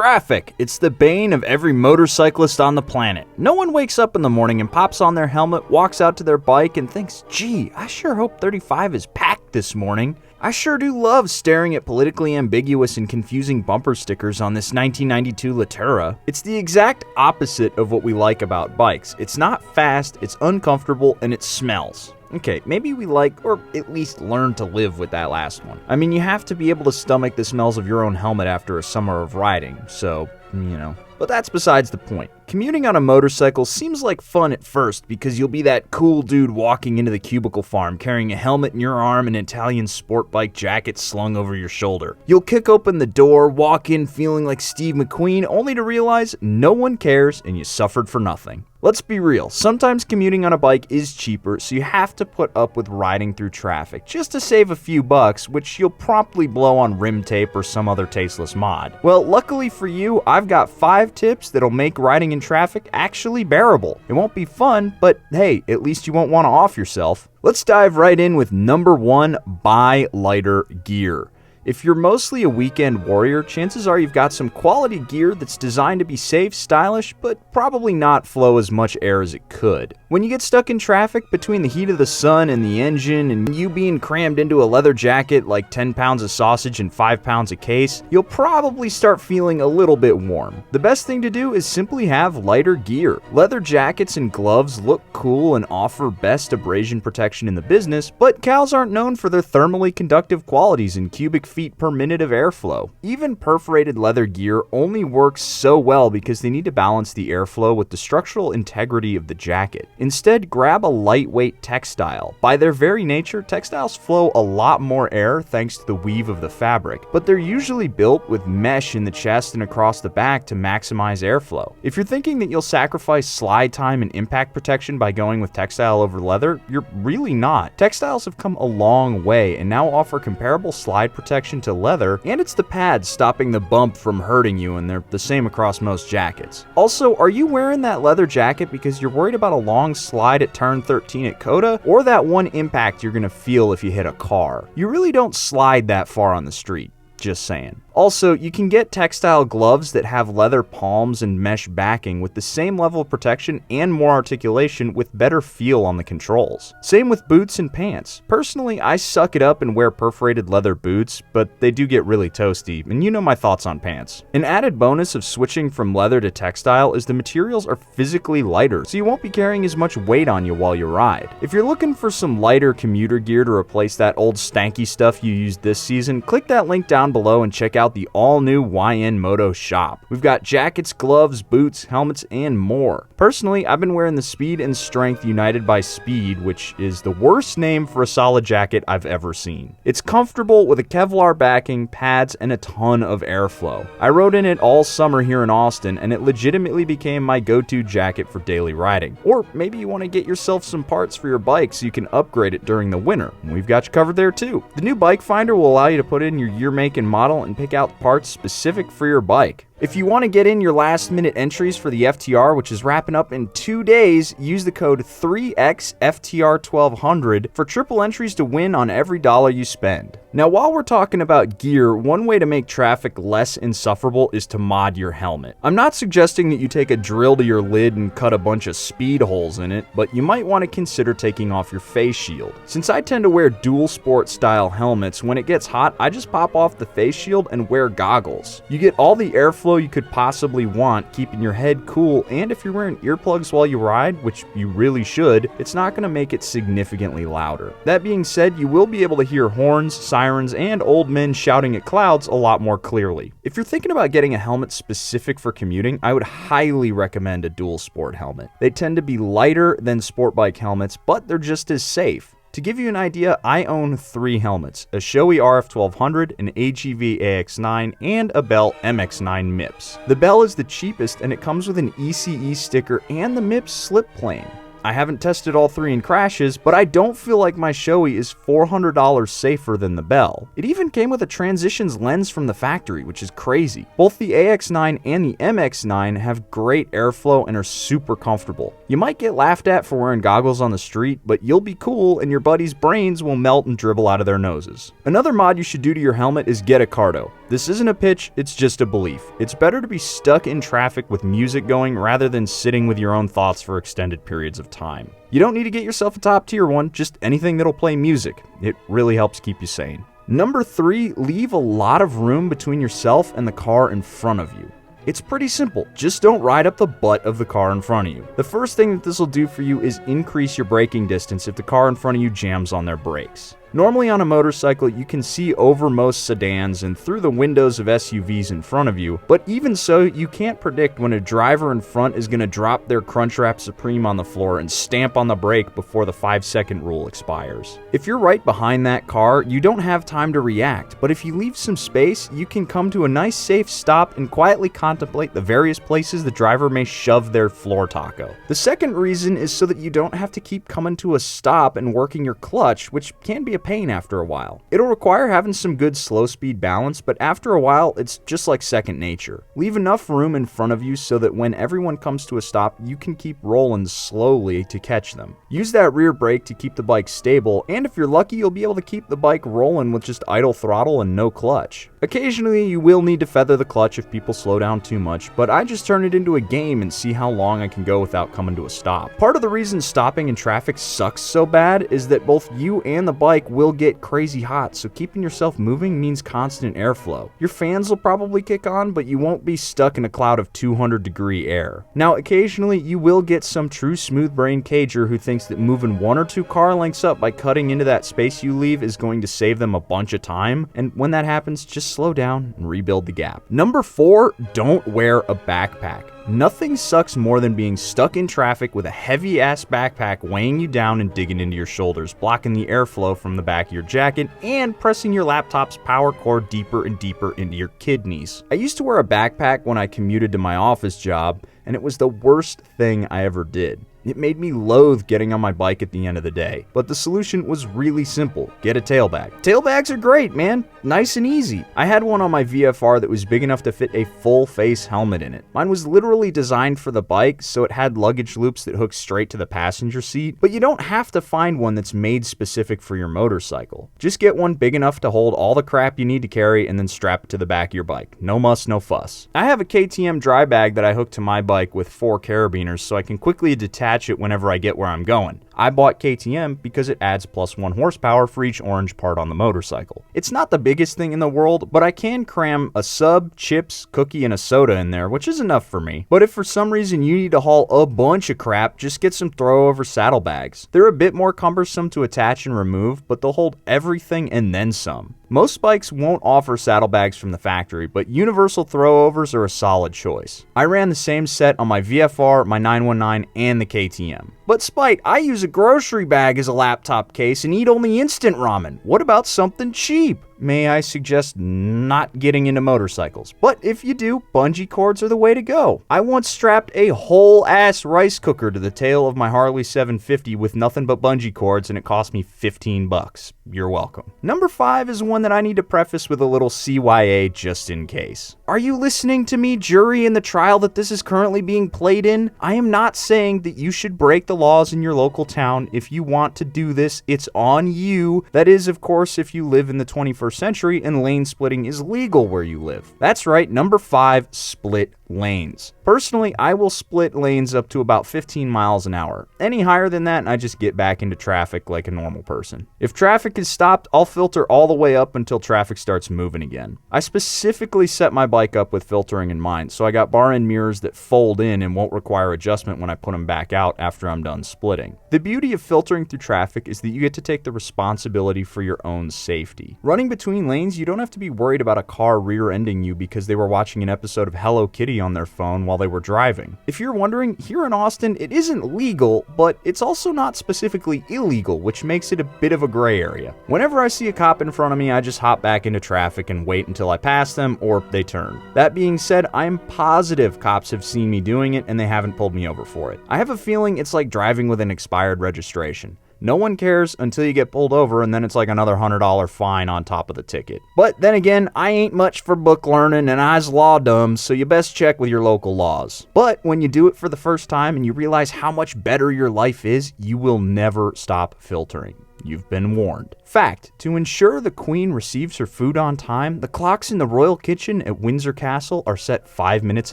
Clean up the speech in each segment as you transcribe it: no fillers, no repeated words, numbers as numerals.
Traffic! It's the bane of every motorcyclist on the planet. No one wakes up in the morning and pops on their helmet, walks out to their bike, and thinks, gee, I sure hope 35 is packed this morning. I sure do love staring at politically ambiguous and confusing bumper stickers on this 1992 Latura. It's the exact opposite of what we like about bikes. It's not fast, it's uncomfortable, and it smells. Okay, maybe we like, or at least learn to live with that last one. I mean, you have to be able to stomach the smells of your own helmet after a summer of riding, so, you know. But that's besides the point. Commuting on a motorcycle seems like fun at first because you'll be that cool dude walking into the cubicle farm carrying a helmet in your arm and an Italian sport bike jacket slung over your shoulder. You'll kick open the door, walk in feeling like Steve McQueen, only to realize no one cares and you suffered for nothing. Let's be real, sometimes commuting on a bike is cheaper, so you have to put up with riding through traffic just to save a few bucks, which you'll promptly blow on rim tape or some other tasteless mod. Well, luckily for you, I've got 5 tips that'll make riding in traffic actually bearable. It won't be fun, but hey, at least you won't want to off yourself. Let's dive right in with number 1, buy lighter gear. If you're mostly a weekend warrior, chances are you've got some quality gear that's designed to be safe, stylish, but probably not flow as much air as it could. When you get stuck in traffic between the heat of the sun and the engine and you being crammed into a leather jacket like 10 pounds of sausage and 5 pounds a case, you'll probably start feeling a little bit warm. The best thing to do is simply have lighter gear. Leather jackets and gloves look cool and offer best abrasion protection in the business, but cows aren't known for their thermally conductive qualities and cubic feet per minute of airflow. Even perforated leather gear only works so well because they need to balance the airflow with the structural integrity of the jacket. Instead, grab a lightweight textile. By their very nature, textiles flow a lot more air thanks to the weave of the fabric, but they're usually built with mesh in the chest and across the back to maximize airflow. If you're thinking that you'll sacrifice slide time and impact protection by going with textile over leather, you're really not. Textiles have come a long way and now offer comparable slide protection to leather, and it's the pads stopping the bump from hurting you, and they're the same across most jackets. Also, are you wearing that leather jacket because you're worried about a long slide at turn 13 at Coda, or that one impact you're gonna feel if you hit a car? You really don't slide that far on the street. Just saying. Also, you can get textile gloves that have leather palms and mesh backing with the same level of protection and more articulation with better feel on the controls. Same with boots and pants. Personally, I suck it up and wear perforated leather boots, but they do get really toasty, and you know my thoughts on pants. An added bonus of switching from leather to textile is the materials are physically lighter, so you won't be carrying as much weight on you while you ride. If you're looking for some lighter commuter gear to replace that old stanky stuff you used this season, click that link down below and check out the all-new YN Moto shop. We've got jackets, gloves, boots, helmets, and more. Personally, I've been wearing the Speed and Strength United by Speed, which is the worst name for a solid jacket I've ever seen. It's comfortable with a Kevlar backing, pads, and a ton of airflow. I rode in it all summer here in Austin, and it legitimately became my go-to jacket for daily riding. Or maybe you want to get yourself some parts for your bike so you can upgrade it during the winter. We've got you covered there too. The new Bike Finder will allow you to put in your year, make, and model and pick out parts specific for your bike. If you want to get in your last minute entries for the FTR, which is wrapping up in 2 days, use the code 3XFTR1200 for triple entries to win on every dollar you spend. Now, while we're talking about gear, one way to make traffic less insufferable is to mod your helmet. I'm not suggesting that you take a drill to your lid and cut a bunch of speed holes in it, but you might want to consider taking off your face shield. Since I tend to wear dual sport style helmets, when it gets hot, I just pop off the face shield and wear goggles. You get all the airflow you could possibly want, keeping your head cool, and if you're wearing earplugs while you ride, which you really should, it's not going to make it significantly louder. That being said, you will be able to hear horns, sirens, and old men shouting at clouds a lot more clearly. If you're thinking about getting a helmet specific for commuting, I would highly recommend a dual sport helmet. They tend to be lighter than sport bike helmets, but they're just as safe. To give you an idea, I own 3 helmets, a Shoei RF1200, an AGV AX9, and a Bell MX9 MIPS. The Bell is the cheapest and it comes with an ECE sticker and the MIPS slip plane. I haven't tested all 3 in crashes, but I don't feel like my Shoei is $400 safer than the Bell. It even came with a transitions lens from the factory, which is crazy. Both the AX9 and the MX9 have great airflow and are super comfortable. You might get laughed at for wearing goggles on the street, but you'll be cool and your buddies' brains will melt and dribble out of their noses. Another mod you should do to your helmet is get a Cardo. This isn't a pitch, it's just a belief. It's better to be stuck in traffic with music going rather than sitting with your own thoughts for extended periods of time. You don't need to get yourself a top tier one, just anything that'll play music. It really helps keep you sane. Number 3, leave a lot of room between yourself and the car in front of you. It's pretty simple, just don't ride up the butt of the car in front of you. The first thing that this will do for you is increase your braking distance if the car in front of you jams on their brakes. Normally on a motorcycle, you can see over most sedans and through the windows of SUVs in front of you, but even so, you can't predict when a driver in front is going to drop their Crunchwrap Supreme on the floor and stamp on the brake before the 5-second rule expires. If you're right behind that car, you don't have time to react, but if you leave some space, you can come to a nice safe stop and quietly contemplate the various places the driver may shove their floor taco. The second reason is so that you don't have to keep coming to a stop and working your clutch, which can be a pain after a while. It'll require having some good slow speed balance, but after a while, it's just like second nature. Leave enough room in front of you so that when everyone comes to a stop, you can keep rolling slowly to catch them. Use that rear brake to keep the bike stable, and if you're lucky, you'll be able to keep the bike rolling with just idle throttle and no clutch. Occasionally, you will need to feather the clutch if people slow down too much, but I just turn it into a game and see how long I can go without coming to a stop. Part of the reason stopping in traffic sucks so bad is that both you and the bike will get crazy hot, so keeping yourself moving means constant airflow. Your fans will probably kick on, but you won't be stuck in a cloud of 200-degree air. Now, occasionally, you will get some true smooth-brained cager who thinks that moving 1 or 2 car lengths up by cutting into that space you leave is going to save them a bunch of time, and when that happens, just slow down and rebuild the gap. Number 4, don't wear a backpack. Nothing sucks more than being stuck in traffic with a heavy-ass backpack weighing you down and digging into your shoulders, blocking the airflow from the back of your jacket, and pressing your laptop's power cord deeper and deeper into your kidneys. I used to wear a backpack when I commuted to my office job, and it was the worst thing I ever did. It made me loathe getting on my bike at the end of the day. But the solution was really simple. Get a tailbag. Tailbags are great, man. Nice and easy. I had one on my VFR that was big enough to fit a full face helmet in it. Mine was literally designed for the bike, so it had luggage loops that hooked straight to the passenger seat. But you don't have to find one that's made specific for your motorcycle. Just get one big enough to hold all the crap you need to carry and then strap it to the back of your bike. No muss, no fuss. I have a KTM dry bag that I hook to my bike with 4 carabiners so I can quickly detach it whenever I get where I'm going. I bought KTM because it adds +1 horsepower for each orange part on the motorcycle. It's not the biggest thing in the world, but I can cram a sub, chips, cookie, and a soda in there, which is enough for me. But if for some reason you need to haul a bunch of crap, just get some throw-over saddlebags. They're a bit more cumbersome to attach and remove, but they'll hold everything and then some. Most bikes won't offer saddlebags from the factory, but universal throw-overs are a solid choice. I ran the same set on my VFR, my 919, and the KTM. But Spite, I use a grocery bag as a laptop case and eat only instant ramen. What about something cheap? May I suggest not getting into motorcycles? But if you do, bungee cords are the way to go. I once strapped a whole-ass rice cooker to the tail of my Harley 750 with nothing but bungee cords, and it cost me $15. You're welcome. Number 5 is one that I need to preface with a little CYA just in case. Are you listening to me, jury, in the trial that this is currently being played in? I am not saying that you should break the laws in your local town. If you want to do this, it's on you. That is, of course, if you live in the 21st century and lane splitting is legal where you live. That's right, number 5, split lanes. Personally, I will split lanes up to about 15 miles an hour. Any higher than that, and I just get back into traffic like a normal person. If traffic is stopped, I'll filter all the way up until traffic starts moving again. I specifically set my bike up with filtering in mind, so I got bar end mirrors that fold in and won't require adjustment when I put them back out after I'm done splitting. The beauty of filtering through traffic is that you get to take the responsibility for your own safety. Running between lanes, you don't have to be worried about a car rear-ending you because they were watching an episode of Hello Kitty on their phone while they were driving. If you're wondering, here in Austin, it isn't legal, but it's also not specifically illegal, which makes it a bit of a gray area. Whenever I see a cop in front of me, I just hop back into traffic and wait until I pass them or they turn. That being said, I am positive cops have seen me doing it and they haven't pulled me over for it. I have a feeling it's like driving with an expired registration. No one cares until you get pulled over, and then it's like another $100 fine on top of the ticket. But then again, I ain't much for book learning and I's law dumb, so you best check with your local laws. But when you do it for the first time and you realize how much better your life is, you will never stop filtering. You've been warned. Fact: to ensure the Queen receives her food on time, the clocks in the royal kitchen at Windsor Castle are set 5 minutes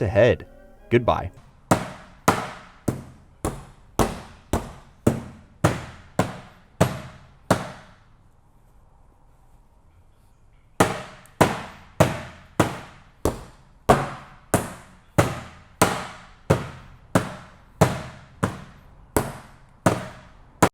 ahead. Goodbye.